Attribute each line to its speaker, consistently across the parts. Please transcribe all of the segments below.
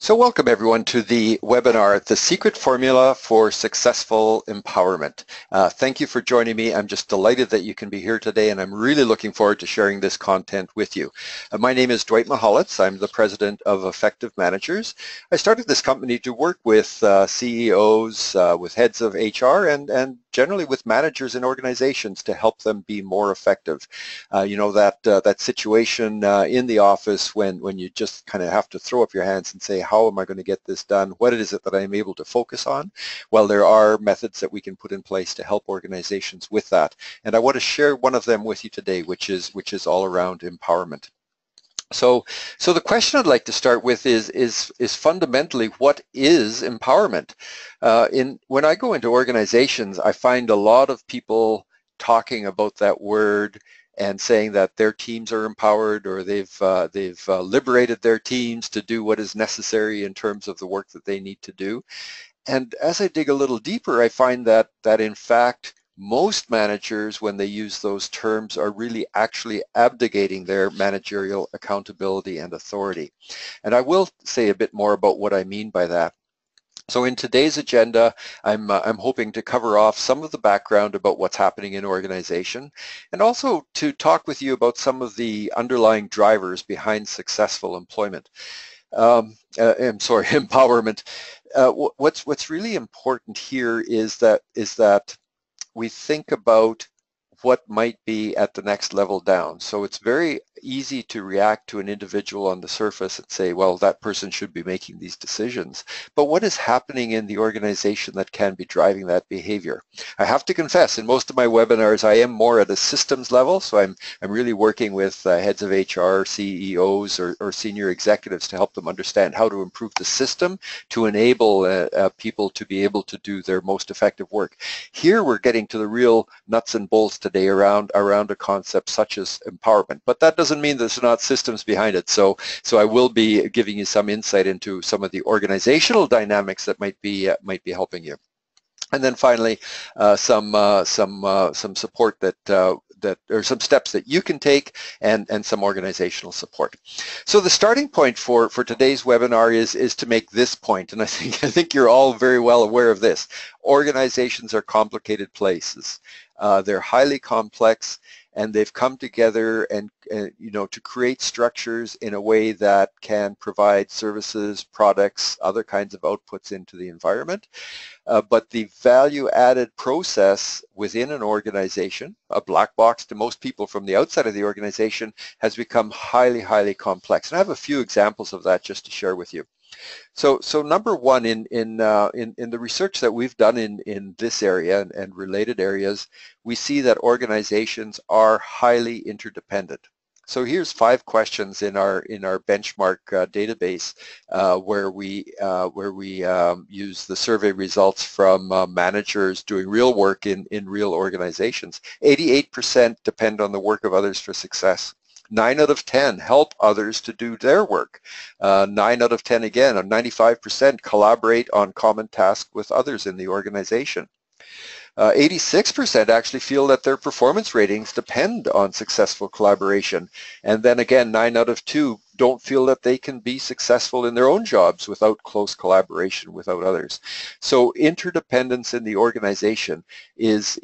Speaker 1: So welcome everyone to the webinar, The Secret Formula for Successful Empowerment. Thank you for joining me. I'm just delighted that you can be here today, and I'm really looking forward to sharing this content with you. My name is Dwight Mahalitz. I'm the president of Effective Managers. I started this company to work with CEOs, with heads of HR, and generally with managers in organizations to help them be more effective. You know, that situation in the office when you just kind of have to throw up your hands and say, how am I going to get this done? What is it that I'm able to focus on? Well, there are methods that we can put in place to help organizations with that. And I want to share one of them with you today, which is all around empowerment. So the question I'd like to start with is fundamentally, what is empowerment? When I go into organizations, I find a lot of people talking about that word and saying that their teams are empowered, or they've liberated their teams to do what is necessary in terms of the work that they need to do. And as I dig a little deeper, I find that in fact, most managers, when they use those terms, are really actually abdicating their managerial accountability and authority. And I will say a bit more about what I mean by that. So in today's agenda, I'm hoping to cover off some of the background about what's happening in organization, and also to talk with you about some of the underlying drivers behind successful employment. Empowerment. What's really important here is that we think about what might be at the next level down. So it's very easy to react to an individual on the surface and say, well, that person should be making these decisions. But what is happening in the organization that can be driving that behavior? I have to confess, in most of my webinars, I am more at a systems level. So I'm really working with heads of HR, CEOs, or senior executives to help them understand how to improve the system to enable people to be able to do their most effective work. Here we're getting to the real nuts and bolts today around a concept such as empowerment, but that doesn't mean there's not systems behind it. So I will be giving you some insight into some of the organizational dynamics that might be helping you, and then finally some support or some steps that you can take, and some organizational support. So the starting point for today's webinar is to make this point, and I think you're all very well aware of this. Organizations are complicated places. They're highly complex, and they've come together and to create structures in a way that can provide services, products, other kinds of outputs into the environment. But the value-added process within an organization, a black box to most people from the outside of the organization, has become highly, highly complex. And I have a few examples of that just to share with you. So number one, in the research that we've done in this area and related areas, we see that organizations are highly interdependent. So here's 5 questions in our benchmark database where we use the survey results from managers doing real work in real organizations. 88% depend on the work of others for success. 9 out of 10 help others to do their work. 9 out of 10 again, or 95%, collaborate on common tasks with others in the organization. 86% actually feel that their performance ratings depend on successful collaboration. And then again, 9 out of 2 don't feel that they can be successful in their own jobs without close collaboration with others. So interdependence in the organization is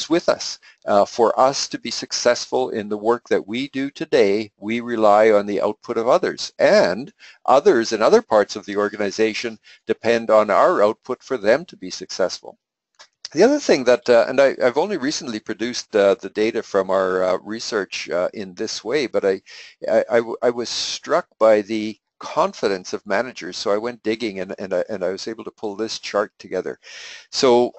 Speaker 1: with us. For us to be successful in the work that we do today, we rely on the output of others, and others in other parts of the organization depend on our output for them to be successful. The other thing that, and I've only recently produced the data from our research in this way, but I was struck by the confidence of managers. So I went digging and I was able to pull this chart together. So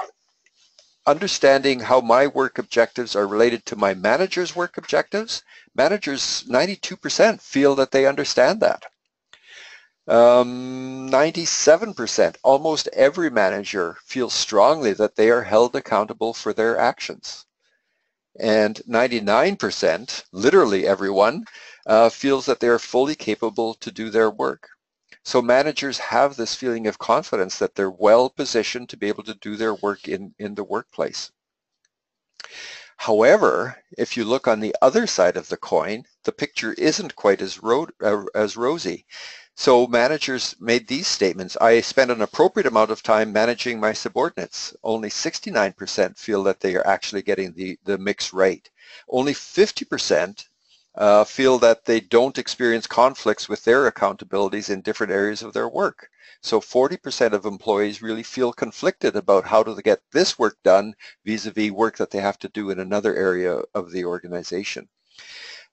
Speaker 1: understanding how my work objectives are related to my manager's work objectives, managers, 92% feel that they understand that. 97%, almost every manager feels strongly that they are held accountable for their actions. And 99%, literally everyone, feels that they are fully capable to do their work. So managers have this feeling of confidence that they're well positioned to be able to do their work in the workplace. However, if you look on the other side of the coin, the picture isn't quite as rosy. So managers made these statements. I spend an appropriate amount of time managing my subordinates. Only 69% feel that they are actually getting the mix right. Only 50% feel that they don't experience conflicts with their accountabilities in different areas of their work. So 40% of employees really feel conflicted about how to get this work done vis-a-vis work that they have to do in another area of the organization.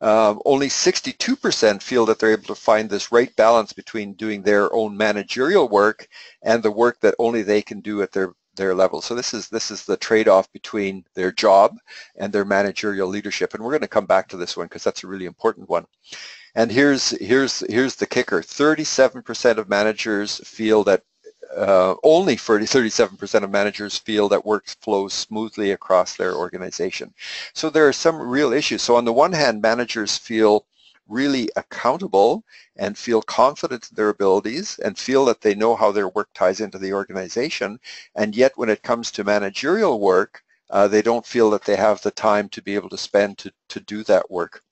Speaker 1: Only 62% feel that they're able to find this right balance between doing their own managerial work and the work that only they can do at their level. So this is the trade-off between their job and their managerial leadership. And we're going to come back to this one because that's a really important one. And here's the kicker. 37% of managers feel that only 37% of managers feel that work flows smoothly across their organization. So there are some real issues. So on the one hand, managers feel really accountable and feel confident in their abilities and feel that they know how their work ties into the organization. And yet when it comes to managerial work, they don't feel that they have the time to be able to spend to do that work.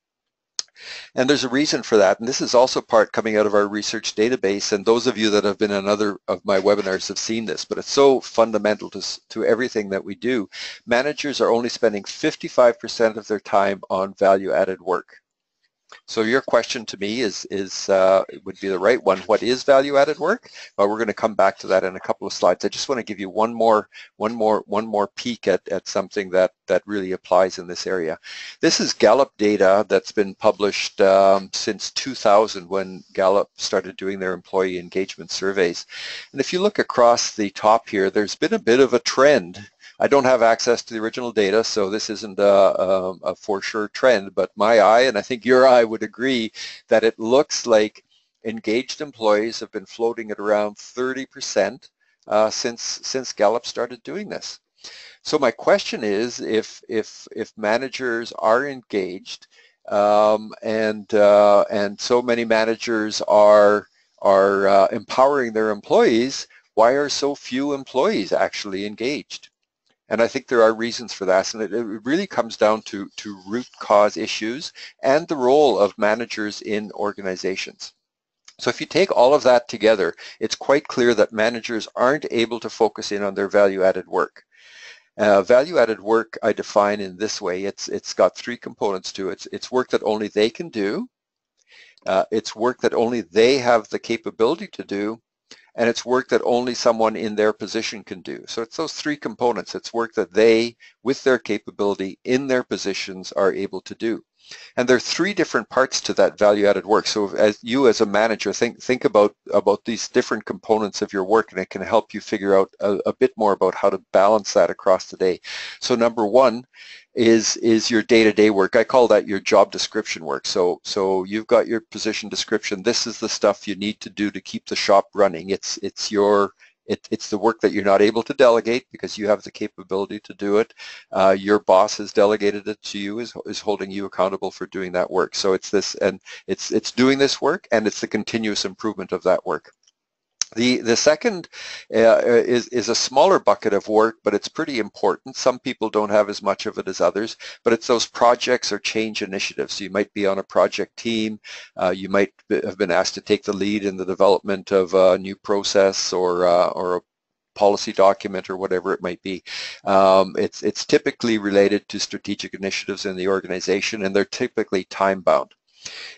Speaker 1: And there's a reason for that, and this is also part coming out of our research database, and those of you that have been in other of my webinars have seen this, but it's so fundamental to everything that we do. Managers are only spending 55% of their time on value-added work. So your question to me would be the right one. What is value-added work? Well, we're going to come back to that in a couple of slides. I just want to give you one more peek at something that really applies in this area. This is Gallup data that's been published since 2000 when Gallup started doing their employee engagement surveys. And if you look across the top here, there's been a bit of a trend. I don't have access to the original data, so this isn't a for sure trend, but my eye, and I think your eye would agree, that it looks like engaged employees have been floating at around 30% since Gallup started doing this. So my question is, if managers are engaged and so many managers are empowering their employees, why are so few employees actually engaged? And I think there are reasons for that, and it really comes down to root cause issues and the role of managers in organizations. So if you take all of that together, it's quite clear that managers aren't able to focus in on their value-added work. Value-added work I define in this way. It's got three components to it. It's work that only they can do, it's work that only they have the capability to do, and it's work that only someone in their position can do. So it's those three components. It's work that they, with their capability in their positions, are able to do. And there are three different parts to that value-added work. So as a manager, think about these different components of your work, and it can help you figure out a bit more about how to balance that across the day. So number one is your day-to-day work. I call that your job description work. So you've got your position description. This is the stuff you need to do to keep the shop running. It's the work that you're not able to delegate because you have the capability to do it. Your boss has delegated it to you, is holding you accountable for doing that work. So it's this, and it's doing this work, and it's the continuous improvement of that work. The second is a smaller bucket of work, but it's pretty important. Some people don't have as much of it as others, but it's those projects or change initiatives. So you might be on a project team. You might have been asked to take the lead in the development of a new process or a policy document or whatever it might be. It's typically related to strategic initiatives in the organization, and they're typically time-bound.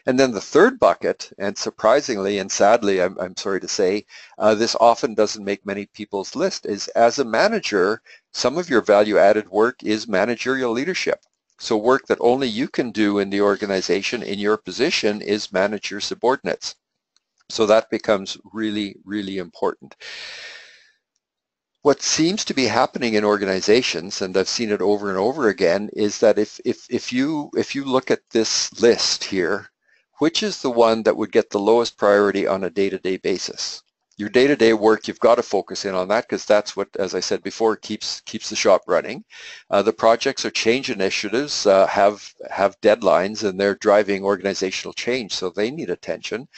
Speaker 1: And then the third bucket, and surprisingly and sadly, I'm sorry to say, this often doesn't make many people's list, is as a manager, some of your value-added work is managerial leadership. So work that only you can do in the organization in your position is manage your subordinates. So that becomes really, really important. What seems to be happening in organizations, and I've seen it over and over again, is that if you look at this list here, which is the one that would get the lowest priority on a day-to-day basis? Your day-to-day work, you've got to focus in on that because that's what, as I said before, keeps the shop running. The projects or change initiatives have deadlines, and they're driving organizational change, so they need attention.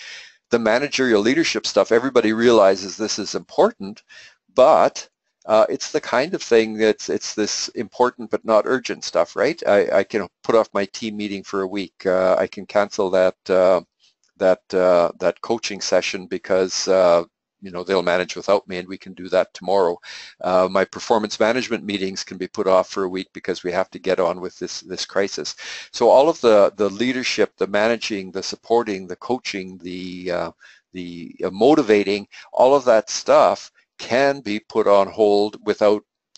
Speaker 1: The managerial leadership stuff, everybody realizes this is important, but it's the kind of thing that's, it's this important but not urgent stuff, right? I can put off my team meeting for a week. I can cancel that coaching session because you know, they'll manage without me, and we can do that tomorrow. My performance management meetings can be put off for a week because we have to get on with this crisis. So all of the leadership, the managing, the supporting, the coaching, the motivating, all of that stuff can be put on hold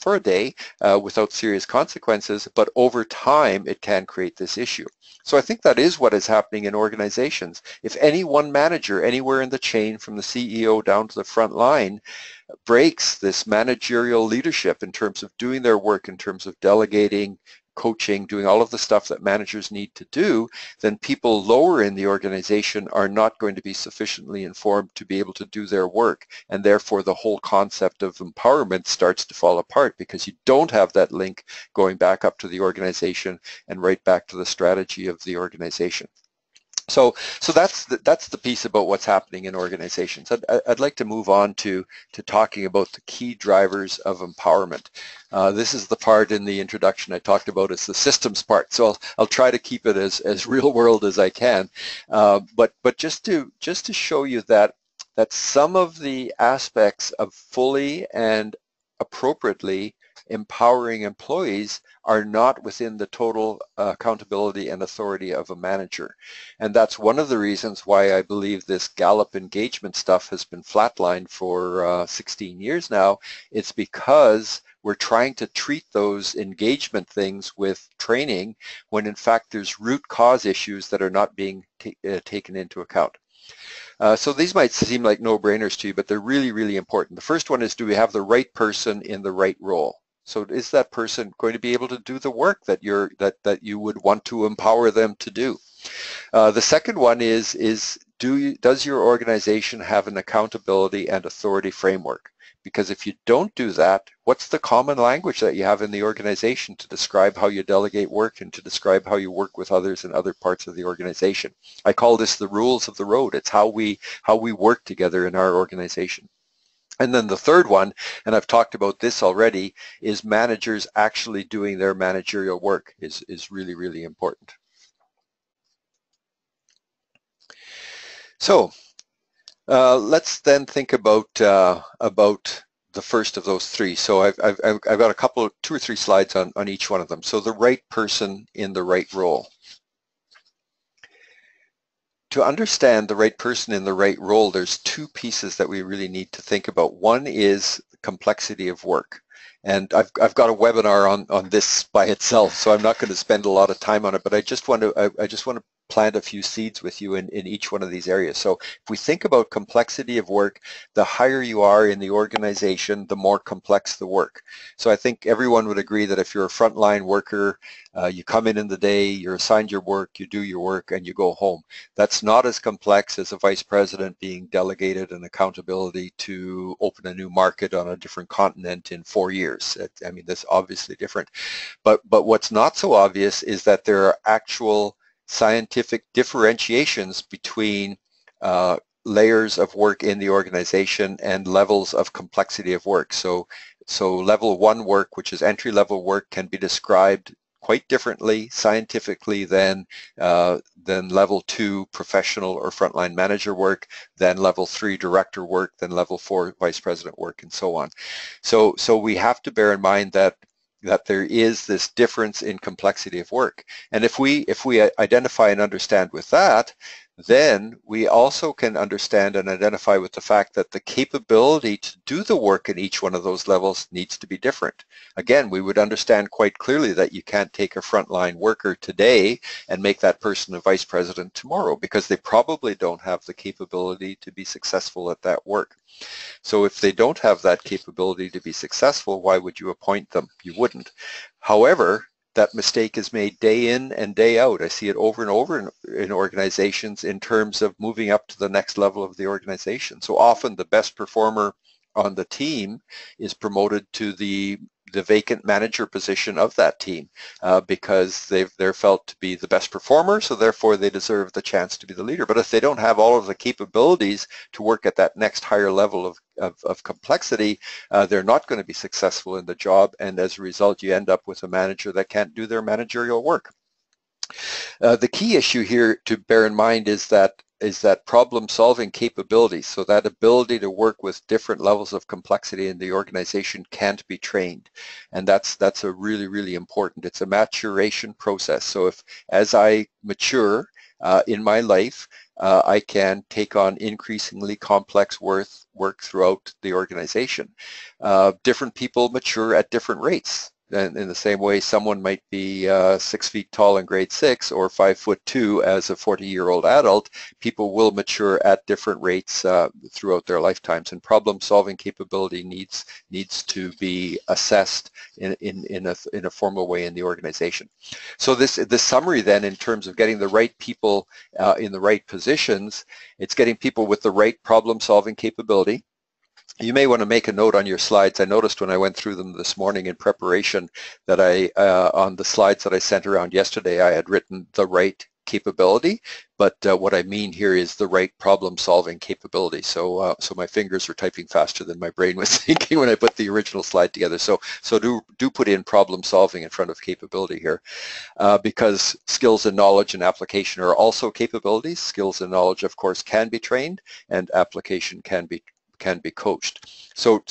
Speaker 1: for a day without serious consequences, but over time it can create this issue. So I think that is what is happening in organizations. If any one manager anywhere in the chain from the CEO down to the front line breaks this managerial leadership in terms of doing their work, in terms of delegating, coaching, doing all of the stuff that managers need to do, then people lower in the organization are not going to be sufficiently informed to be able to do their work. And therefore the whole concept of empowerment starts to fall apart because you don't have that link going back up to the organization and right back to the strategy of the organization. So that's the piece about what's happening in organizations. I'd like to move on to talking about the key drivers of empowerment. This is the part in the introduction I talked about as the systems part. So I'll try to keep it as real world as I can. But just to show you that some of the aspects of fully and appropriately empowering employees are not within the total accountability and authority of a manager. And that's one of the reasons why I believe this Gallup engagement stuff has been flatlined for 16 years now. It's because we're trying to treat those engagement things with training when in fact there's root cause issues that are not being taken into account. So these might seem like no-brainers to you, but they're really, really important. The first one is, do we have the right person in the right role? So is that person going to be able to do the work that you would want to empower them to do? The second one is does your organization have an accountability and authority framework? Because if you don't do that, what's the common language that you have in the organization to describe how you delegate work and to describe how you work with others in other parts of the organization? I call this the rules of the road. It's how we work together in our organization. And then the third one, and I've talked about this already, is managers actually doing their managerial work is really, really important. So let's then think about the first of those three. So I've got two or three slides on each one of them. So the right person in the right role. To understand the right person in the right role, there's two pieces that we really need to think about. One is the complexity of work. And I've got a webinar on this by itself, so I'm not going to spend a lot of time on it, but I just want to plant a few seeds with you in each one of these areas. So if we think about complexity of work, the higher you are in the organization, the more complex the work. So I think everyone would agree that if you're a frontline worker, you come in the day, you're assigned your work, you do your work, and you go home. That's not as complex as a vice president being delegated an accountability to open a new market on a different continent in 4 years. I mean, that's obviously different. But what's not so obvious is that there are actual scientific differentiations between layers of work in the organization and levels of complexity of work. So level 1 work, which is entry-level work, can be described quite differently scientifically than level 2 professional or frontline manager work, then level 3 director work, then level 4 vice president work, and so on. So we have to bear in mind that there is this difference in complexity of work. And if we identify and understand with that, then we also can understand and identify with the fact that the capability to do the work in each one of those levels needs to be different. Again, we would understand quite clearly that you can't take a frontline worker today and make that person a vice president tomorrow, because they probably don't have the capability to be successful at that work. So if they don't have that capability to be successful, why would you appoint them? You wouldn't. However, that mistake is made day in and day out. I see it over and over in organizations in terms of moving up to the next level of the organization. So often the best performer on the team is promoted to the vacant manager position of that team because they're felt to be the best performer, so therefore they deserve the chance to be the leader. But if they don't have all of the capabilities to work at that next higher level of complexity, they're not going to be successful in the job, and as a result you end up with a manager that can't do their managerial work. The key issue here to bear in mind is that problem-solving capability, so that ability to work with different levels of complexity in the organization can't be trained, and that's a really important. It's a maturation process. So as I mature in my life, I can take on increasingly complex work throughout the organization. Different people mature at different rates. And in the same way, someone might be 6 feet tall in grade 6 or 5'2" as a 40-year-old adult. People will mature at different rates throughout their lifetimes, and problem-solving capability needs to be assessed in a formal way in the organization. So this summary then, in terms of getting the right people in the right positions, it's getting people with the right problem-solving capability. You may want to make a note on your slides. I noticed when I went through them this morning in preparation that on the slides that I sent around yesterday, I had written the right capability, but what I mean here is the right problem-solving capability. So my fingers were typing faster than my brain was thinking when I put the original slide together. So do put in problem-solving in front of capability here, because skills and knowledge and application are also capabilities. Skills and knowledge, of course, can be trained, and application can be coached. So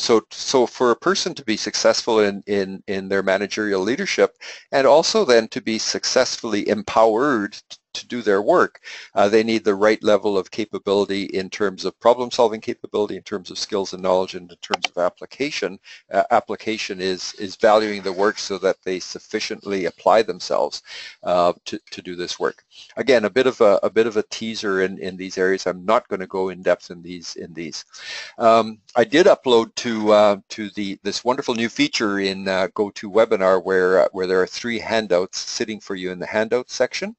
Speaker 1: for a person to be successful in their managerial leadership, and also then to be successfully empowered to do their work, they need the right level of capability in terms of problem-solving capability, in terms of skills and knowledge, and in terms of application. Application is valuing the work so that they sufficiently apply themselves to do this work. Again, a bit of a teaser in these areas. I'm not going to go in depth in these. I did upload to this wonderful new feature in GoToWebinar where there are 3 handouts sitting for you in the handouts section.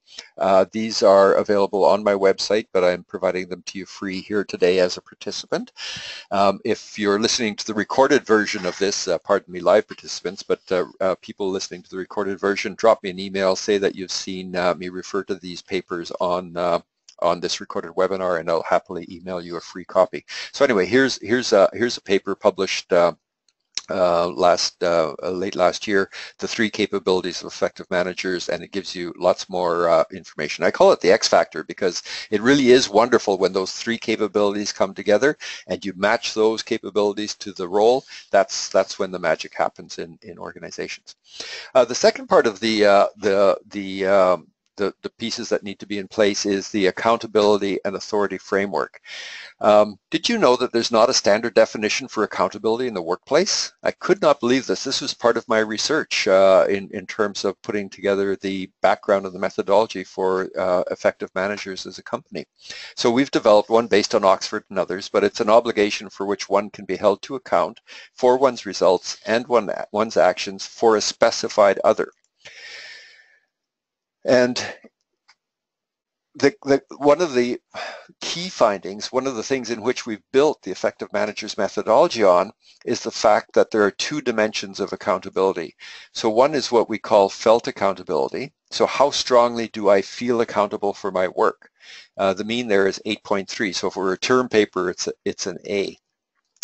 Speaker 1: These are available on my website, but I'm providing them to you free here today as a participant. If you're listening to the recorded version of this, pardon me, live participants, but people listening to the recorded version, drop me an email, say that you've seen me refer to these papers on this recorded webinar, and I'll happily email you a free copy. So anyway, here's a paper published late last year, the 3 capabilities of effective managers, and it gives you lots more information. I call it the X factor because it really is wonderful when those 3 capabilities come together and you match those capabilities to the role. That's when the magic happens in organizations. The second part of the pieces that need to be in place is the accountability and authority framework. Did you know that there's not a standard definition for accountability in the workplace? I could not believe this. This was part of my research in terms of putting together the background and the methodology for effective managers as a company. So we've developed one based on Oxford and others, but it's an obligation for which one can be held to account for one's results and one's actions for a specified other. And one of the key findings, one of the things in which we've built the effective managers methodology on, is the fact that there are 2 dimensions of accountability. So one is what we call felt accountability. So how strongly do I feel accountable for my work? The mean there is 8.3. So for a term paper, it's an A.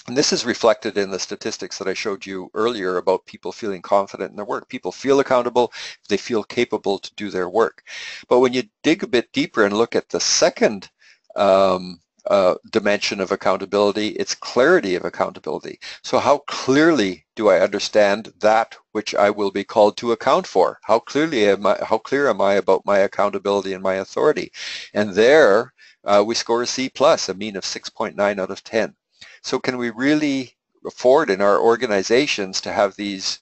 Speaker 1: And this is reflected in the statistics that I showed you earlier about people feeling confident in their work. People feel accountable, they feel capable to do their work. But when you dig a bit deeper and look at the second dimension of accountability, it's clarity of accountability. So how clearly do I understand that which I will be called to account for? How clear am I about my accountability and my authority? And there we score a C+, a mean of 6.9 out of 10. So can we really afford in our organizations to have these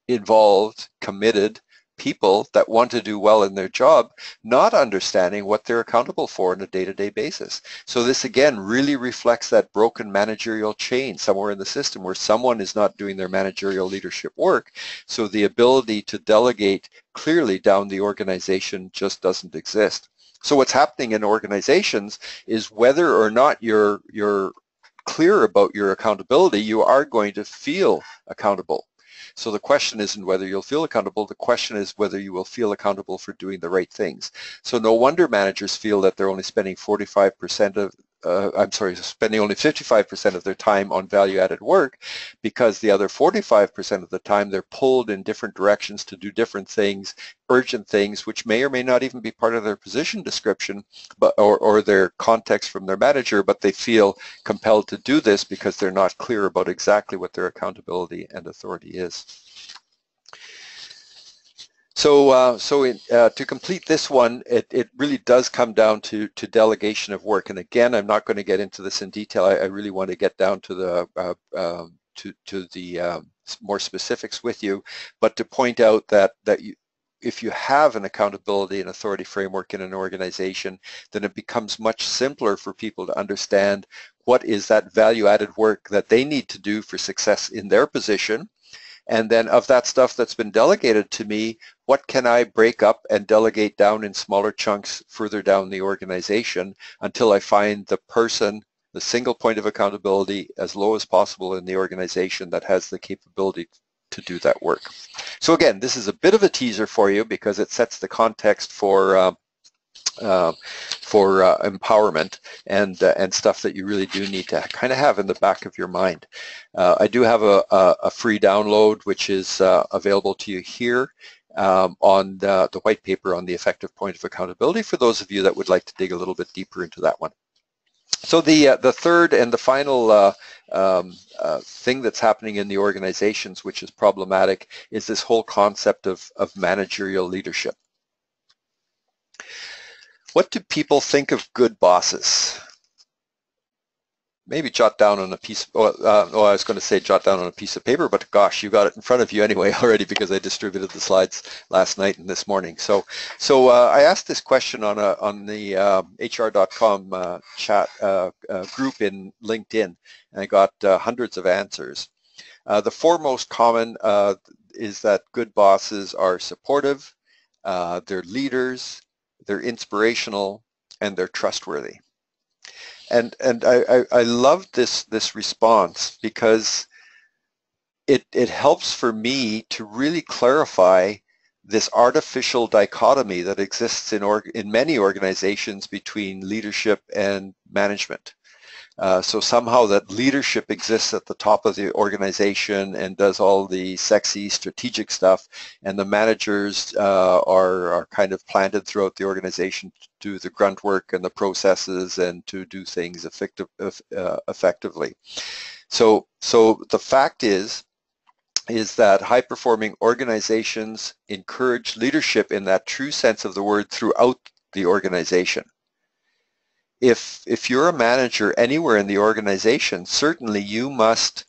Speaker 1: involved, committed people that want to do well in their job, not understanding what they're accountable for on a day-to-day basis? So this again really reflects that broken managerial chain somewhere in the system where someone is not doing their managerial leadership work. So the ability to delegate clearly down the organization just doesn't exist. So what's happening in organizations is whether or not you're clear about your accountability, you are going to feel accountable. So the question isn't whether you'll feel accountable, the question is whether you will feel accountable for doing the right things. So no wonder managers feel that they're only spending 45% of spending only 55% of their time on value-added work, because the other 45% of the time they're pulled in different directions to do different things, urgent things, which may or may not even be part of their position description, but or their context from their manager, but they feel compelled to do this because they're not clear about exactly what their accountability and authority is. So, to complete this one, it really does come down to delegation of work. And again, I'm not going to get into this in detail. I really want to get down to the more specifics with you, but to point out that if you have an accountability and authority framework in an organization, then it becomes much simpler for people to understand what is that value-added work that they need to do for success in their position. And then of that stuff that's been delegated to me, what can I break up and delegate down in smaller chunks further down the organization until I find the person, the single point of accountability as low as possible in the organization that has the capability to do that work. So again, this is a bit of a teaser for you because it sets the context for empowerment and stuff that you really do need to kind of have in the back of your mind. I do have a free download which is available to you here on the white paper on the effective point of accountability for those of you that would like to dig a little bit deeper into that one. So the third and the final thing that's happening in the organizations which is problematic is this whole concept of managerial leadership. What do people think of good bosses? Maybe jot down on a piece of, I was going to say jot down on a piece of paper, but gosh, you got it in front of you anyway already because I distributed the slides last night and this morning. So I asked this question on the HR.com chat group in LinkedIn, and I got hundreds of answers. The foremost common is that good bosses are supportive, they're leaders, they're inspirational, and they're trustworthy. And I love this response because it helps for me to really clarify this artificial dichotomy that exists in many organizations between leadership and management. So somehow that leadership exists at the top of the organization and does all the sexy strategic stuff, and the managers are kind of planted throughout the organization to do the grunt work and the processes and to do things effectively. So the fact is that high-performing organizations encourage leadership in that true sense of the word throughout the organization. If you're a manager anywhere in the organization, certainly you must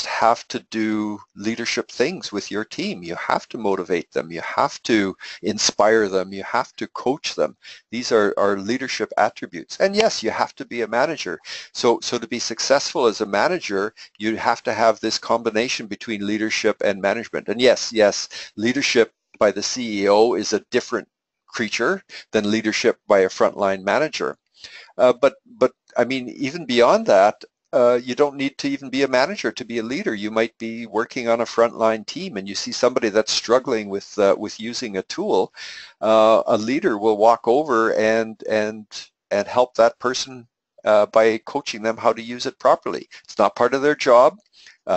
Speaker 1: have to do leadership things with your team. You have to motivate them. You have to inspire them. You have to coach them. These are leadership attributes. And yes, you have to be a manager. So to be successful as a manager, you have to have this combination between leadership and management. And yes, leadership by the CEO is a different creature than leadership by a frontline manager. But I mean, even beyond that, you don't need to even be a manager to be a leader. You might be working on a frontline team and you see somebody that's struggling with using a tool. A leader will walk over and help that person by coaching them how to use it properly. It's not part of their job.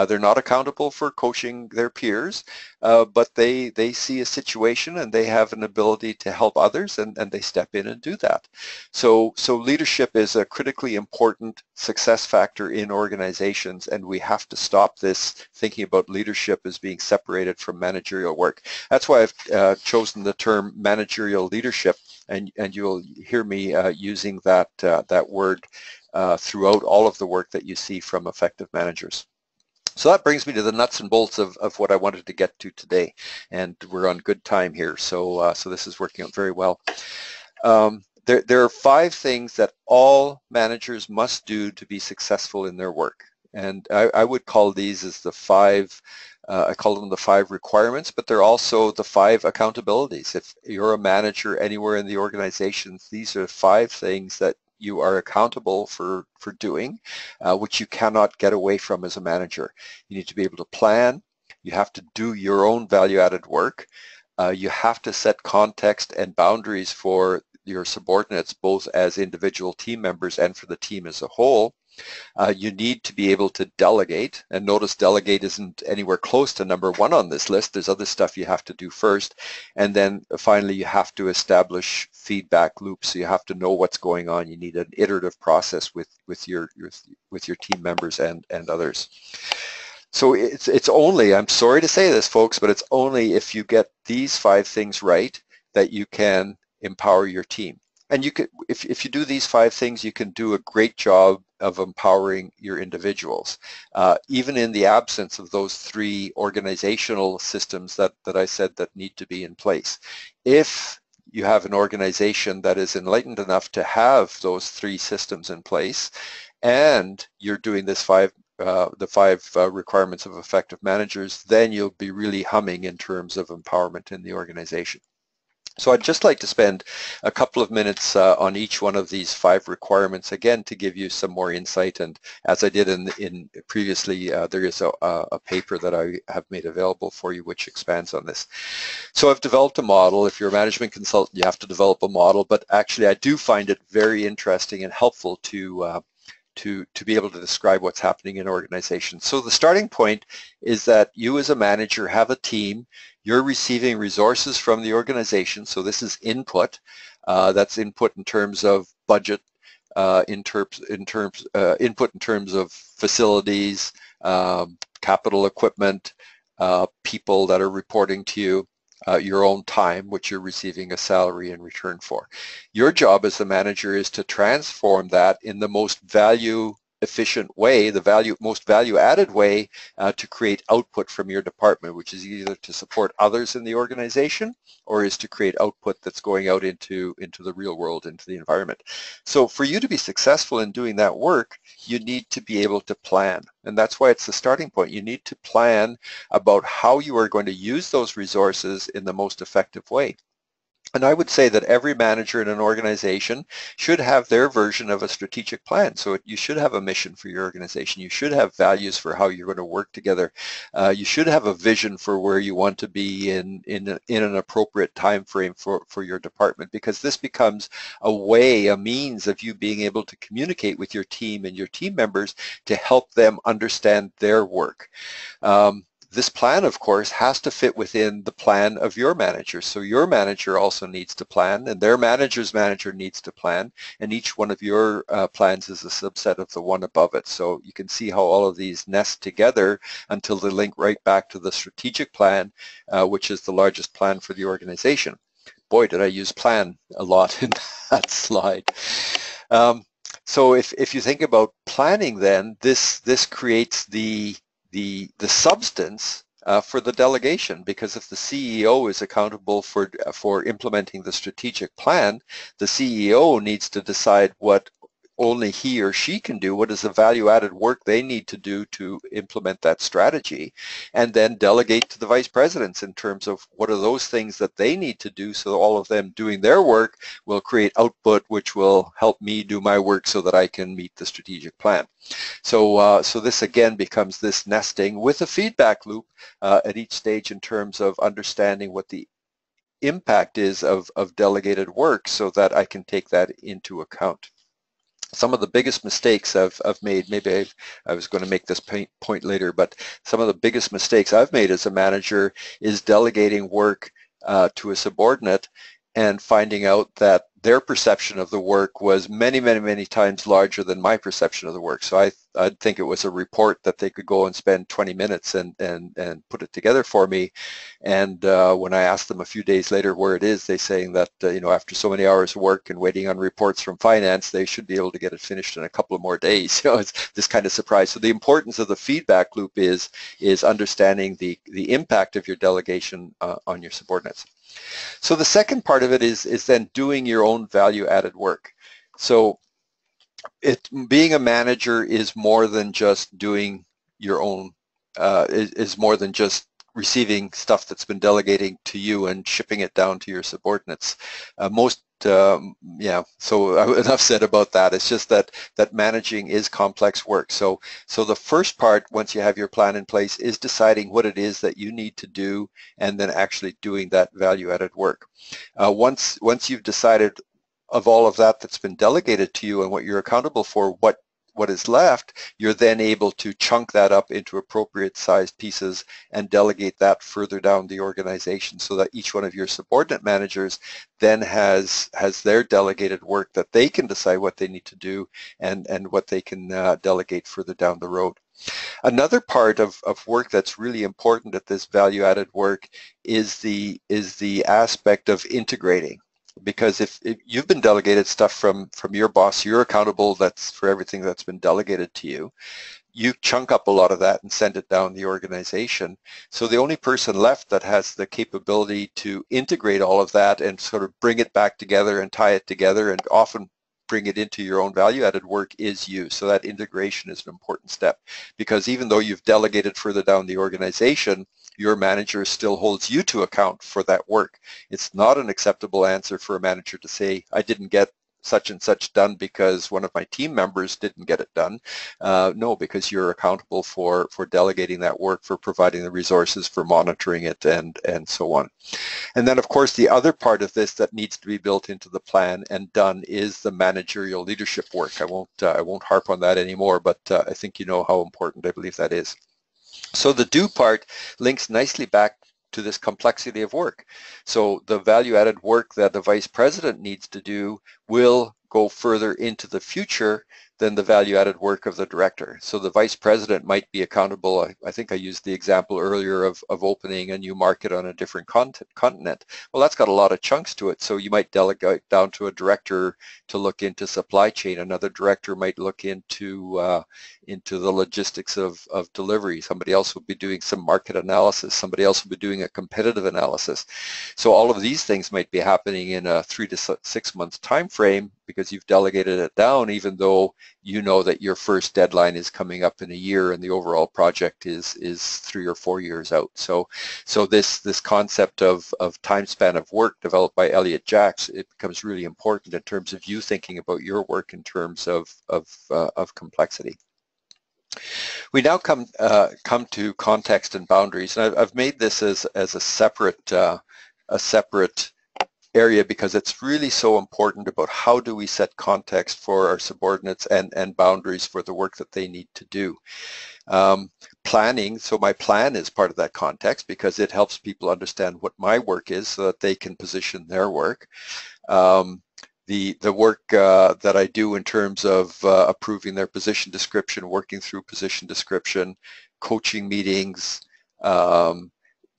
Speaker 1: They're not accountable for coaching their peers, but they see a situation and they have an ability to help others, and they step in and do that. So leadership is a critically important success factor in organizations, and we have to stop this thinking about leadership as being separated from managerial work. That's why I've chosen the term managerial leadership, and you'll hear me using that word throughout all of the work that you see from effective managers. So that brings me to the nuts and bolts of what I wanted to get to today, and we're on good time here, so this is working out very well. There are 5 things that all managers must do to be successful in their work, and I would call these as the 5, I call them the 5 requirements, but they're also the 5 accountabilities. If you're a manager anywhere in the organization, these are 5 things that you are accountable for doing, which you cannot get away from as a manager. You need to be able to plan, You have to do your own value-added work. You have to set context and boundaries for your subordinates, both as individual team members and for the team as a whole. You need to be able to delegate, and notice delegate isn't anywhere close to number one on this list. There's other stuff you have to do first, and then finally you have to establish feedback loops. So you have to know what's going on. You need an iterative process with your team members and others. So it's only, I'm sorry to say this, folks, but it's only if you get these 5 things right that you can empower your team. And you could, if you do these 5 things, you can do a great job of empowering your individuals, even in the absence of those 3 organizational systems that I said that need to be in place. If you have an organization that is enlightened enough to have those 3 systems in place, and you're doing this the 5 requirements of effective managers, then you'll be really humming in terms of empowerment in the organization. So I'd just like to spend a couple of minutes on each one of these 5 requirements, again, to give you some more insight. And as I did in previously, there is a paper that I have made available for you which expands on this. So I've developed a model. If you're a management consultant, you have to develop a model, but actually I do find it very interesting and helpful to be able to describe what's happening in organizations. So the starting point is that you as a manager have a team. You're receiving resources from the organization. So this is input. That's input in terms of budget, input in terms of facilities, capital equipment, people that are reporting to you. Your own time, which you're receiving a salary in return for. Your job as the manager is to transform that in the most value efficient way, the most value added way to create output from your department, which is either to support others in the organization or is to create output that's going out into the real world, into the environment. So for you to be successful in doing that work, you need to be able to plan. And that's why it's the starting point. You need to plan about how you are going to use those resources in the most effective way. And I would say that every manager in an organization should have their version of a strategic plan. So you should have a mission for your organization. You should have values for how you're going to work together. You should have a vision for where you want to be in an appropriate time frame for your department, because this becomes a means of you being able to communicate with your team and your team members to help them understand their work. This plan, of course, has to fit within the plan of your manager. So your manager also needs to plan, and their manager's manager needs to plan, and each one of your plans is a subset of the one above it. So you can see how all of these nest together until they link right back to the strategic plan, which is the largest plan for the organization. Boy, did I use plan a lot in that slide. So if you think about planning, then this creates the substance for the delegation, because if the CEO is accountable for implementing the strategic plan, the CEO needs to decide what only he or she can do, what is the value-added work they need to do to implement that strategy, and then delegate to the vice presidents in terms of what are those things that they need to do, so all of them doing their work will create output which will help me do my work so that I can meet the strategic plan. So this again becomes this nesting with a feedback loop at each stage in terms of understanding what the impact is of delegated work so that I can take that into account. Some of the biggest mistakes I've made, maybe I was going to make this point later, but some of the biggest mistakes I've made as a manager is delegating work to a subordinate and finding out that their perception of the work was many, many, many times larger than my perception of the work. So I'd think it was a report that they could go and spend 20 minutes and put it together for me. And when I asked them a few days later where it is, they saying that after so many hours of work and waiting on reports from finance, they should be able to get it finished in a couple of more days. It's this kind of surprise. So the importance of the feedback loop is understanding the impact of your delegation on your subordinates. So the second part of it is then doing your own value-added work. So being a manager is more than just doing your own, is more than just receiving stuff that's been delegating to you and shipping it down to your subordinates. Most yeah, so enough said about that. It's just that managing is complex work. So the first part, once you have your plan in place, is deciding what it is that you need to do, and then actually doing that value-added work. Once you've decided of all of that that's been delegated to you and what you're accountable for, what is left, you're then able to chunk that up into appropriate sized pieces and delegate that further down the organization, so that each one of your subordinate managers then has their delegated work that they can decide what they need to do and what they can delegate further down the road. Another part of work that's really important at this value-added work is the aspect of integrating. Because if you've been delegated stuff from your boss, you're accountable for everything that's been delegated to you. You chunk up a lot of that and send it down the organization. So the only person left that has the capability to integrate all of that and sort of bring it back together and tie it together and often bring it into your own value-added work is you. So that integration is an important step, because even though you've delegated further down the organization, your manager still holds you to account for that work. It's not an acceptable answer for a manager to say, I didn't get such and such done because one of my team members didn't get it done. No, because you're accountable for delegating that work, for providing the resources, for monitoring it, and so on. And then, of course, the other part of this that needs to be built into the plan and done is the managerial leadership work. I won't harp on that anymore, but I think you know how important I believe that is. So the do part links nicely back to this complexity of work. So the value-added work that the vice president needs to do will go further into the future than the value-added work of the director. So the vice president might be accountable. I think I used the example earlier of opening a new market on a different continent. Well, that's got a lot of chunks to it. So you might delegate down to a director to look into supply chain. Another director might look into the logistics of delivery. Somebody else will be doing some market analysis. Somebody else will be doing a competitive analysis. So all of these things might be happening in a 3 to 6 month time frame, because you've delegated it down, even though you know that your first deadline is coming up in a year and the overall project is 3 or 4 years out. So this concept of time span of work developed by Elliot Jacks, it becomes really important in terms of you thinking about your work in terms of complexity. We now come to context and boundaries, and I've made this as a separate area, because it's really so important about how do we set context for our subordinates and boundaries for the work that they need to do. Planning, so my plan is part of that context, because it helps people understand what my work is so that they can position their work. The work that I do in terms of approving their position description, working through position description, coaching meetings,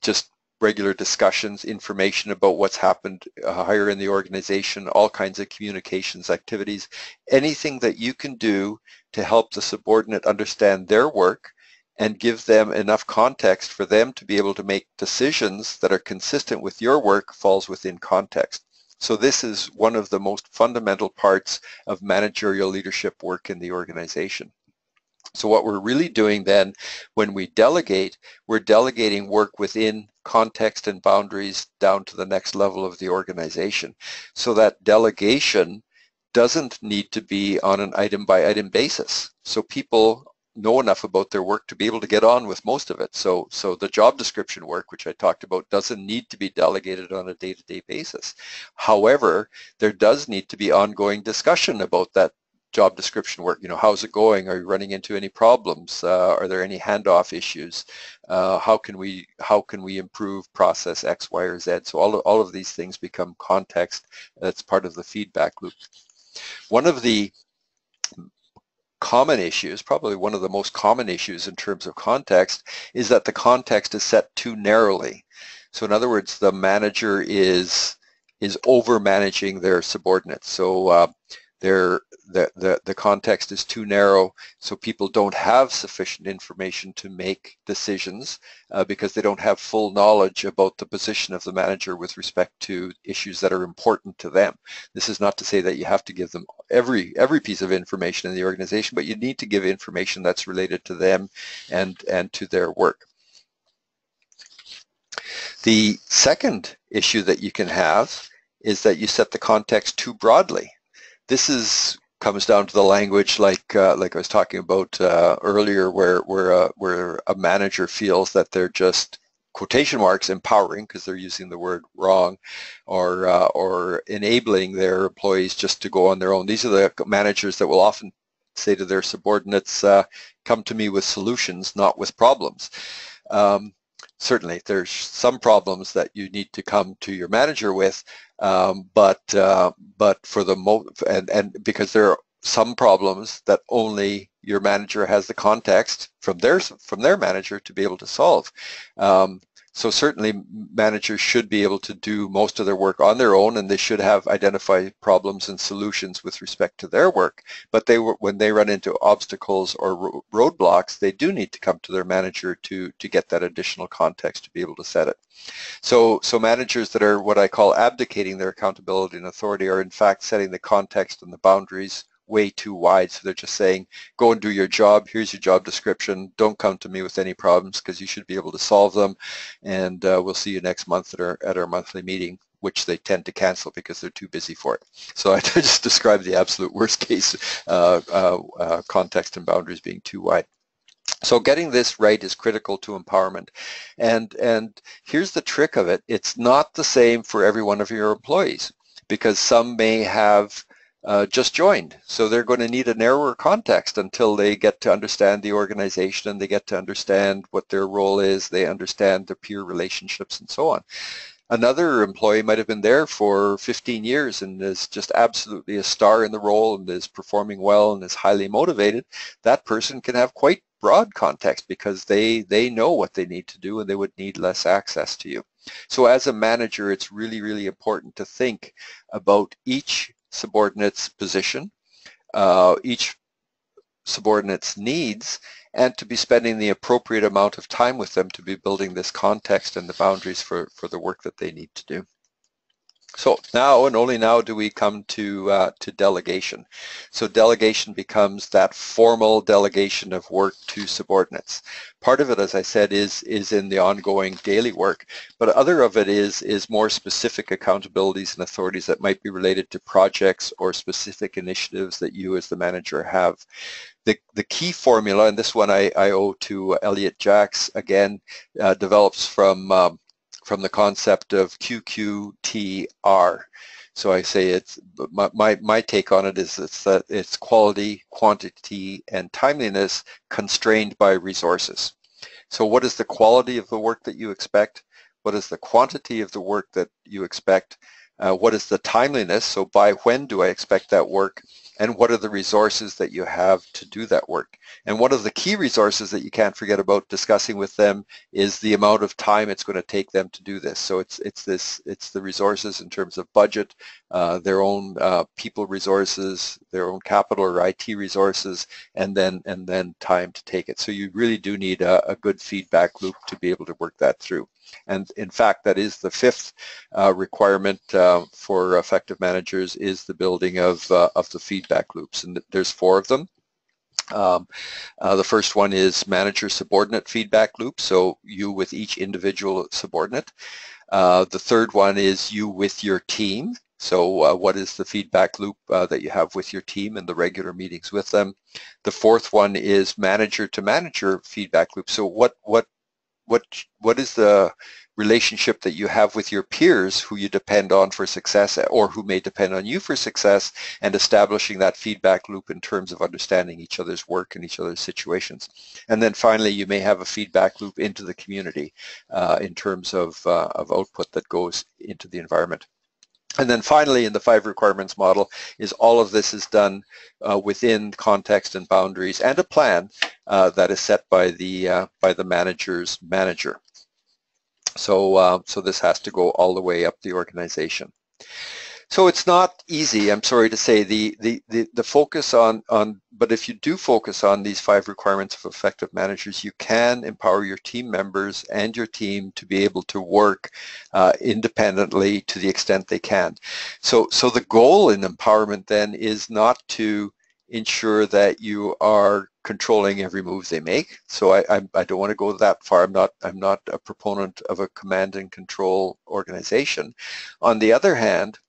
Speaker 1: just regular discussions, information about what's happened higher in the organization, all kinds of communications activities, anything that you can do to help the subordinate understand their work and give them enough context for them to be able to make decisions that are consistent with your work falls within context. So this is one of the most fundamental parts of managerial leadership work in the organization. So what we're really doing then when we delegate, we're delegating work within context and boundaries down to the next level of the organization. So that delegation doesn't need to be on an item-by-item basis. So people know enough about their work to be able to get on with most of it. So the job description work, which I talked about, doesn't need to be delegated on a day-to-day basis. However, there does need to be ongoing discussion about that job description work. You know, how's it going? Are you running into any problems? Are there any handoff issues? How can we improve process X, Y, or Z? So all of these things become context. That's part of the feedback loop. One of the common issues, probably one of the most common issues in terms of context, is that the context is set too narrowly. So in other words, the manager is over managing their subordinates. So the context is too narrow, so people don't have sufficient information to make decisions because they don't have full knowledge about the position of the manager with respect to issues that are important to them. This is not to say that you have to give them every piece of information in the organization, but you need to give information that's related to them and to their work. The second issue that you can have is that you set the context too broadly. This comes down to the language like I was talking about earlier, where a manager feels that they're just, quotation marks, empowering, because they're using the word wrong, or enabling their employees just to go on their own. These are the managers that will often say to their subordinates, come to me with solutions, not with problems. Certainly, there's some problems that you need to come to your manager with, but for the and because there are some problems that only your manager has the context from their manager to be able to solve. So certainly managers should be able to do most of their work on their own, and they should have identified problems and solutions with respect to their work. But when they run into obstacles or roadblocks, they do need to come to their manager to get that additional context to be able to set it. So managers that are what I call abdicating their accountability and authority are in fact setting the context and the boundaries way too wide. So they're just saying, go and do your job. Here's your job description. Don't come to me with any problems, because you should be able to solve them. And we'll see you next month at our monthly meeting, which they tend to cancel because they're too busy for it. So I just described the absolute worst case, context and boundaries being too wide. So getting this right is critical to empowerment. And here's the trick of it. It's not the same for every one of your employees, because some may have just joined. So they're going to need a narrower context until they get to understand the organization, and they get to understand what their role is, they understand their peer relationships and so on. Another employee might have been there for 15 years and is just absolutely a star in the role and is performing well and is highly motivated. That person can have quite broad context because they know what they need to do, and they would need less access to you. So as a manager, it's really, really important to think about each subordinate's position, each subordinate's needs, and to be spending the appropriate amount of time with them to be building this context and the boundaries for the work that they need to do. So now, and only now, do we come to delegation. So delegation becomes that formal delegation of work to subordinates. Part of it, as I said, is in the ongoing daily work, but other of it is more specific accountabilities and authorities that might be related to projects or specific initiatives that you as the manager have. The key formula, and this one I owe to Elliot Jacks, again, develops from the concept of QQTR. So I say it's my take on it is that it's quality, quantity, and timeliness constrained by resources. So what is the quality of the work that you expect? What is the quantity of the work that you expect? What is the timeliness? So by when do I expect that work? And what are the resources that you have to do that work? And one of the key resources that you can't forget about discussing with them is the amount of time it's going to take them to do this. So it's the resources in terms of budget, their own people resources, their own capital or IT resources, and then time to take it. So you really do need a good feedback loop to be able to work that through. And in fact, that is the fifth requirement for effective managers, is the building of the feedback loops. And there's 4 of them. The first one is manager-subordinate feedback loop, so you with each individual subordinate. The third one is you with your team. So what is the feedback loop that you have with your team and the regular meetings with them? The fourth one is manager-to-manager feedback loop. So what is the relationship that you have with your peers who you depend on for success, or who may depend on you for success, and establishing that feedback loop in terms of understanding each other's work and each other's situations. And then finally, you may have a feedback loop into the community in terms of output that goes into the environment. And then finally, in the 5 requirements model, is all of this is done within context and boundaries and a plan that is set by the manager's manager. So this has to go all the way up the organization. So it's not easy, I'm sorry to say. The focus on, but if you do focus on these 5 requirements of effective managers, you can empower your team members and your team to be able to work independently to the extent they can. So the goal in empowerment then is not to ensure that you are controlling every move they make. So I don't want to go that far. I'm not a proponent of a command and control organization. On the other hand,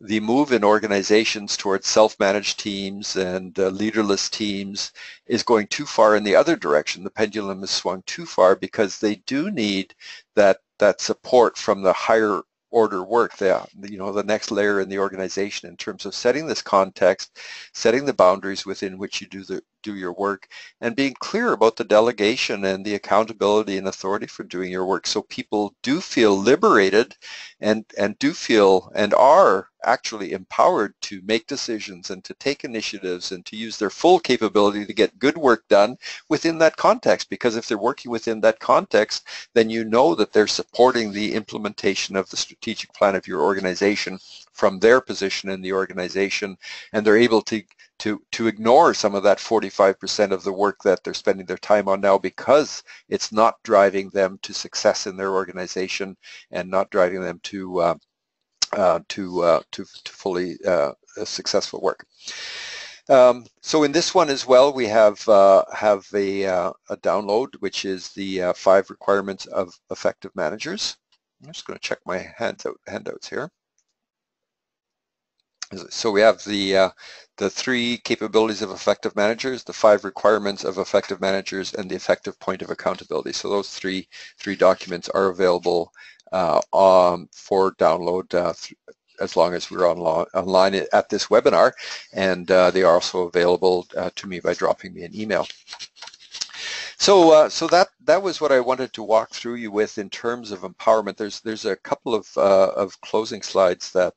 Speaker 1: the move in organizations towards self-managed teams and leaderless teams is going too far in the other direction. The pendulum has swung too far because they do need that support from the higher order work, the next layer in the organization in terms of setting this context, setting the boundaries within which you do your work, and being clear about the delegation and the accountability and authority for doing your work, so people do feel liberated and do feel and are actually empowered to make decisions and to take initiatives and to use their full capability to get good work done within that context. Because if they're working within that context, then you know that they're supporting the implementation of the strategic plan of your organization from their position in the organization, and they're able to ignore some of that 45% of the work that they're spending their time on now, because it's not driving them to success in their organization and not driving them to fully successful work. So in this one as well, we have a download, which is the 5 requirements of effective managers. I'm just going to check my handouts here. So we have the 3 capabilities of effective managers, the 5 requirements of effective managers, and the effective point of accountability. So those three documents are available for download as long as we're online at this webinar, and they are also available to me by dropping me an email. So that was what I wanted to walk through you with in terms of empowerment. There's a couple of closing slides that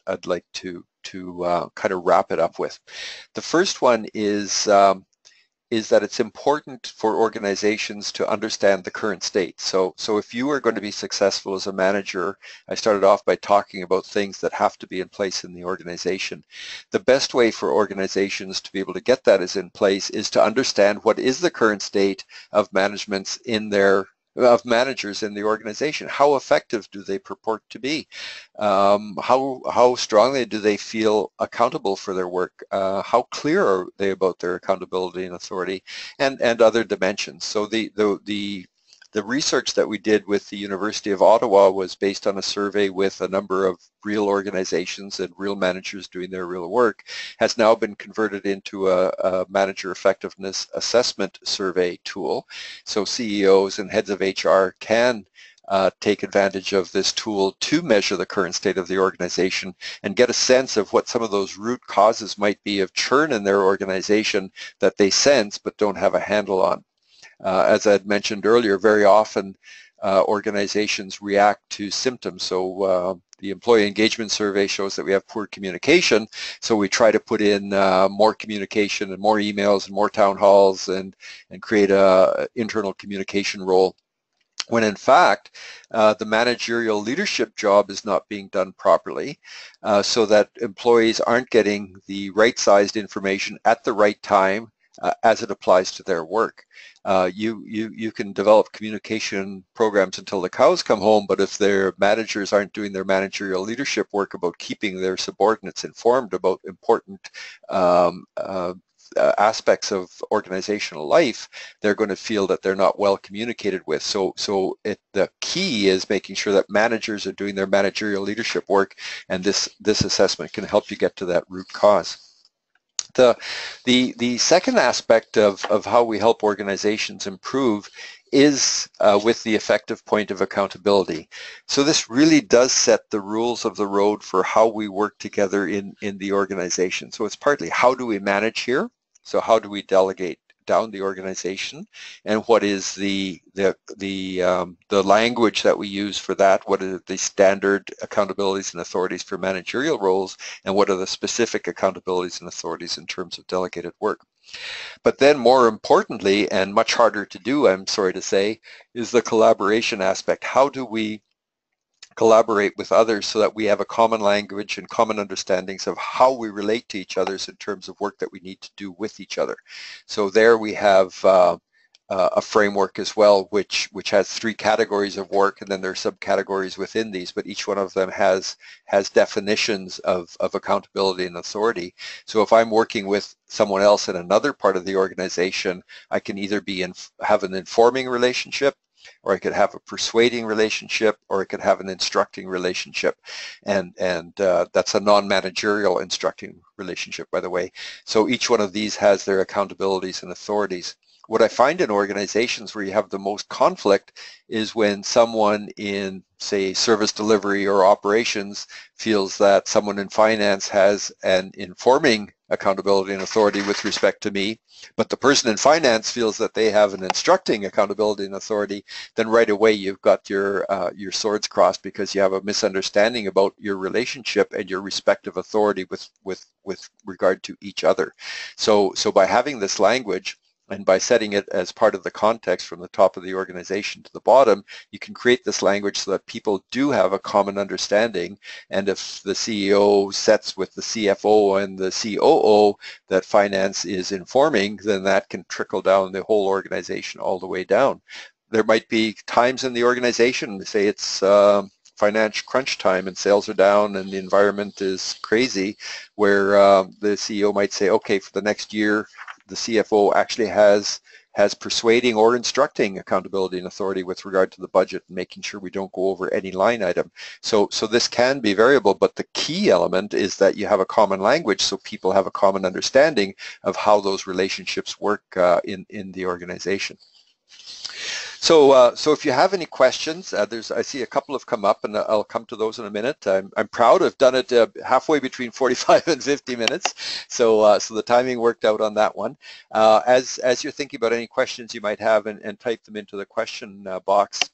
Speaker 1: I'd like to kind of wrap it up with. The first one is that it's important for organizations to understand the current state. So if you are going to be successful as a manager, I started off by talking about things that have to be in place in the organization. The best way for organizations to be able to get that in place is to understand what is the current state of managers in the organization. How effective do they purport to be? How strongly do they feel accountable for their work? How clear are they about their accountability and authority, and other dimensions? So the research that we did with the University of Ottawa was based on a survey with a number of real organizations and real managers doing their real work, has now been converted into a manager effectiveness assessment survey tool. So CEOs and heads of HR can take advantage of this tool to measure the current state of the organization and get a sense of what some of those root causes might be of churn in their organization that they sense but don't have a handle on. As I had mentioned earlier, very often organizations react to symptoms. So the employee engagement survey shows that we have poor communication, so we try to put in more communication and more emails and more town halls and create a internal communication role, when in fact the managerial leadership job is not being done properly, so that employees aren't getting the right-sized information at the right time as it applies to their work. You can develop communication programs until the cows come home, but if their managers aren't doing their managerial leadership work about keeping their subordinates informed about important aspects of organizational life, they're going to feel that they're not well communicated with. So the key is making sure that managers are doing their managerial leadership work, and this assessment can help you get to that root cause. The second aspect of how we help organizations improve is with the effective point of accountability. So this really does set the rules of the road for how we work together in the organization. So it's partly how do we manage here? So how do we delegate down the organization, and what is the language that we use for that? What are the standard accountabilities and authorities for managerial roles, and what are the specific accountabilities and authorities in terms of delegated work? But then more importantly, and much harder to do, I'm sorry to say, is the collaboration aspect. How do we collaborate with others so that we have a common language and common understandings of how we relate to each other in terms of work that we need to do with each other? So there we have a framework as well, which has 3 categories of work, and then there are subcategories within these, but each one of them has definitions of accountability and authority. So if I'm working with someone else in another part of the organization, I can either have an informing relationship, or it could have a persuading relationship, or it could have an instructing relationship. And that's a non-managerial instructing relationship, by the way. So each one of these has their accountabilities and authorities. What I find in organizations where you have the most conflict is when someone in, say, service delivery or operations feels that someone in finance has an informing accountability and authority with respect to me, but the person in finance feels that they have an instructing accountability and authority, then right away you've got your swords crossed, because you have a misunderstanding about your relationship and your respective authority with regard to each other. So by having this language, and by setting it as part of the context from the top of the organization to the bottom, you can create this language so that people do have a common understanding. And if the CEO sets with the CFO and the COO that finance is informing, then that can trickle down the whole organization all the way down. There might be times in the organization, say it's financial crunch time and sales are down and the environment is crazy, where the CEO might say, okay, for the next year, the CFO actually has persuading or instructing accountability and authority with regard to the budget, and making sure we don't go over any line item. So this can be variable, but the key element is that you have a common language, so people have a common understanding of how those relationships work in the organization. So if you have any questions, I see a couple have come up, and I'll come to those in a minute. I'm proud I've done it halfway between 45 and 50 minutes, so the timing worked out on that one. As you're thinking about any questions you might have, and type them into the question box,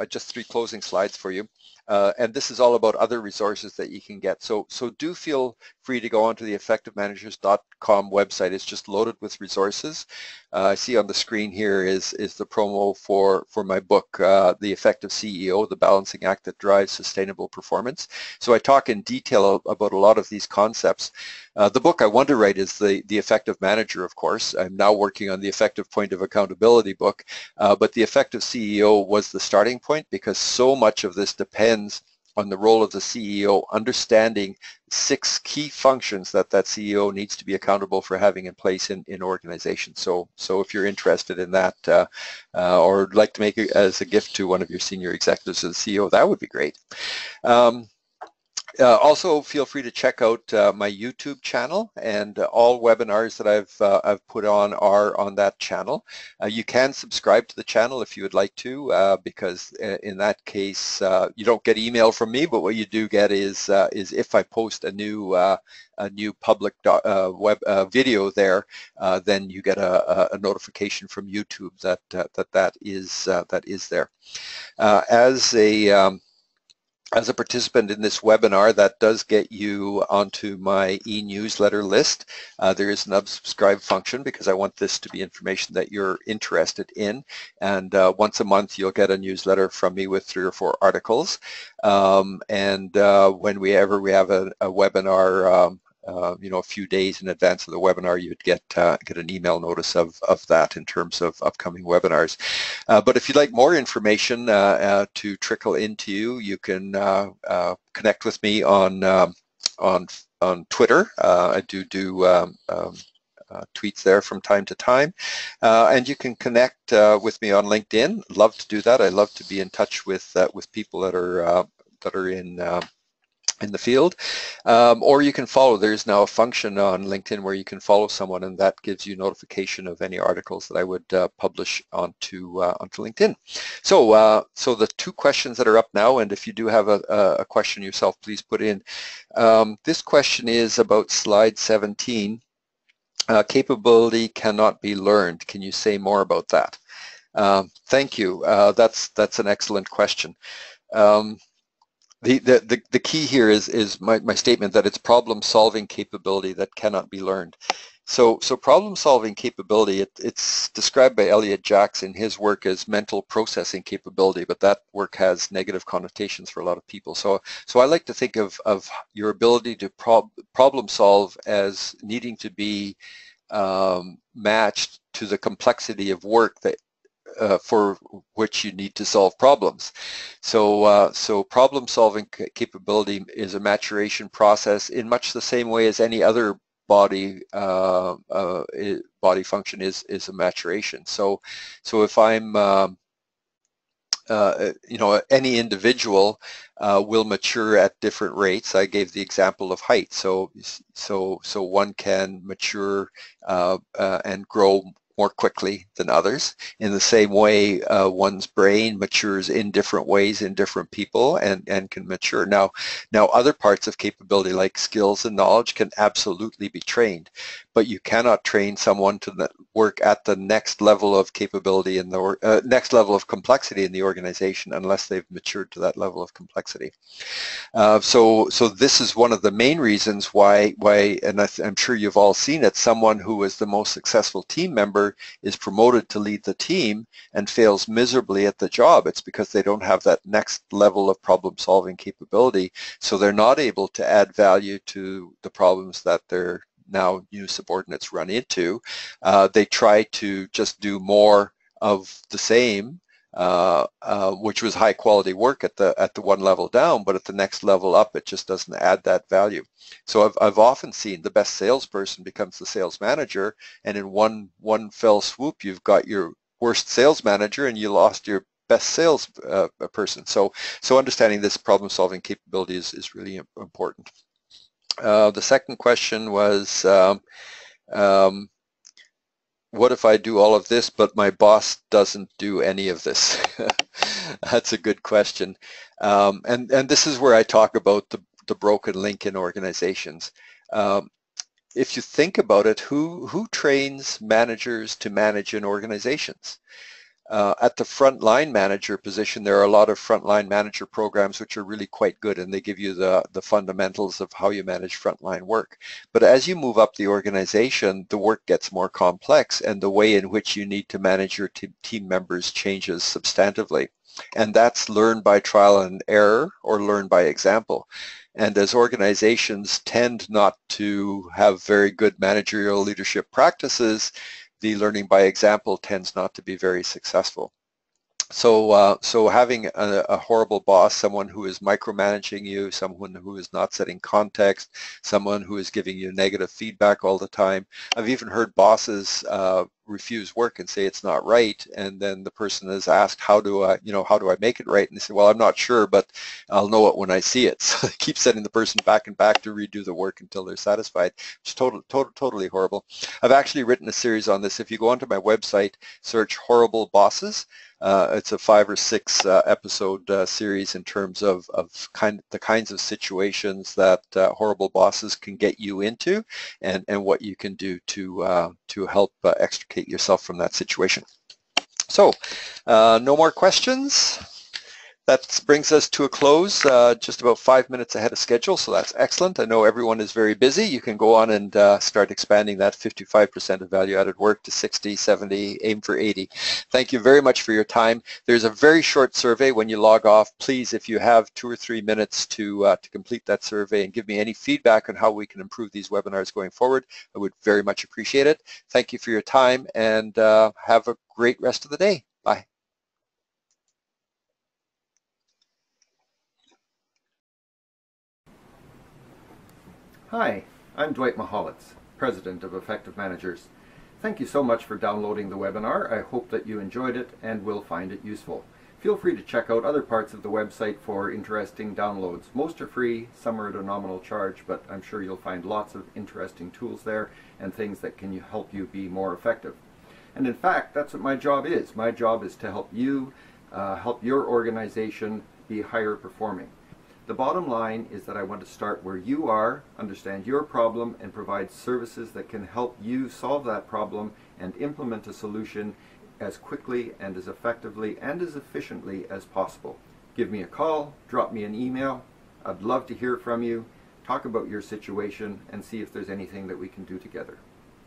Speaker 1: just 3 closing slides for you. And this is all about other resources that you can get. So do feel free to go onto the effectivemanagers.com website. It's just loaded with resources. I see on the screen here is the promo for my book, The Effective CEO, The Balancing Act That Drives Sustainable Performance. So I talk in detail about a lot of these concepts. The book I want to write is the Effective Manager, of course. I'm now working on the Effective Point of Accountability book, but the Effective CEO was the starting point, because so much of this depends on the role of the CEO understanding 6 key functions that CEO needs to be accountable for having in place in organizations. So if you're interested in that, or would like to make it as a gift to one of your senior executives as the CEO, that would be great. Also, feel free to check out my YouTube channel, and all webinars that I've put on are on that channel. You can subscribe to the channel if you would like to, because in that case you don't get email from me, but what you do get is if I post a new public web video there, then you get a notification from YouTube that is there. As a participant in this webinar, that does get you onto my e-newsletter list. There is an unsubscribe function, because I want this to be information that you're interested in. And once a month, you'll get a newsletter from me with 3 or 4 articles. When we have a webinar, a few days in advance of the webinar, you'd get an email notice of that in terms of upcoming webinars. But if you'd like more information to trickle into you, you can connect with me on Twitter. I do tweets there from time to time, and you can connect with me on LinkedIn. Love to do that. I love to be in touch with people that are in the field, or you can follow. There's now a function on LinkedIn where you can follow someone, and that gives you notification of any articles that I would publish onto LinkedIn. So the 2 questions that are up now, and if you do have a question yourself, please put in. This question is about slide 17. Capability cannot be learned. Can you say more about that? Thank you. That's an excellent question. The key here is my statement that it's problem-solving capability that cannot be learned. So problem-solving capability, it's described by Elliot Jacks in his work as mental processing capability, but that work has negative connotations for a lot of people. So I like to think of your ability to problem solve as needing to be matched to the complexity of work that for which you need to solve problems. So problem-solving capability is a maturation process in much the same way as any other body function is a maturation. So if I'm any individual will mature at different rates. I gave the example of height. So one can mature and grow more quickly than others. In the same way, one's brain matures in different ways in different people and can mature. Now other parts of capability like skills and knowledge can absolutely be trained, but you cannot train someone to work at the next level of capability in the next level of complexity in the organization unless they've matured to that level of complexity. So this is one of the main reasons why and I'm sure you've all seen it, someone who is the most successful team member is promoted to lead the team and fails miserably at the job. It's because they don't have that next level of problem-solving capability, so they're not able to add value to the problems that their now new subordinates run into. They try to just do more of the same, which was high quality work at the one level down, but at the next level up, it just doesn't add that value. So I've often seen the best salesperson becomes the sales manager, and in one fell swoop, you've got your worst sales manager and you lost your best sales person. So understanding this problem solving capability is really important. The second question was, what if I do all of this, but my boss doesn't do any of this? That's a good question. And this is where I talk about the broken link in organizations. If you think about it, who trains managers to manage in organizations? At the frontline manager position, there are a lot of frontline manager programs which are really quite good, and they give you the fundamentals of how you manage frontline work. But as you move up the organization, the work gets more complex, and the way in which you need to manage your team members changes substantively. And that's learned by trial and error or learned by example. And as organizations tend not to have very good managerial leadership practices, the learning by example tends not to be very successful. So having a horrible boss, someone who is micromanaging you, someone who is not setting context, someone who is giving you negative feedback all the time. I've even heard bosses refuse work and say it's not right, and then the person is asked, how do I make it right? And they say, well, I'm not sure, but I'll know it when I see it. So they keep sending the person back and back to redo the work until they're satisfied. It's totally horrible. I've actually written a series on this. If you go onto my website, search horrible bosses. It's a 5 or 6 episode series in terms of the kinds of situations that horrible bosses can get you into, and what you can do to help extricate yourself from that situation. So, no more questions. That brings us to a close, just about 5 minutes ahead of schedule, so that's excellent. I know everyone is very busy. You can go on and start expanding that 55% of value-added work to 60, 70, aim for 80. Thank you very much for your time. There's a very short survey when you log off. Please, if you have 2 or 3 minutes to complete that survey and give me any feedback on how we can improve these webinars going forward, I would very much appreciate it. Thank you for your time, and have a great rest of the day. Bye.
Speaker 2: Hi, I'm Dwight Mahalitz, President of Effective Managers. Thank you so much for downloading the webinar. I hope that you enjoyed it and will find it useful. Feel free to check out other parts of the website for interesting downloads. Most are free, some are at a nominal charge, but I'm sure you'll find lots of interesting tools there and things that can help you be more effective. And in fact, that's what my job is. My job is to help you, help your organization be higher performing. The bottom line is that I want to start where you are, understand your problem, and provide services that can help you solve that problem and implement a solution as quickly and as effectively and as efficiently as possible. Give me a call, drop me an email. I'd love to hear from you, talk about your situation, and see if there's anything that we can do together.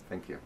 Speaker 2: Thank you.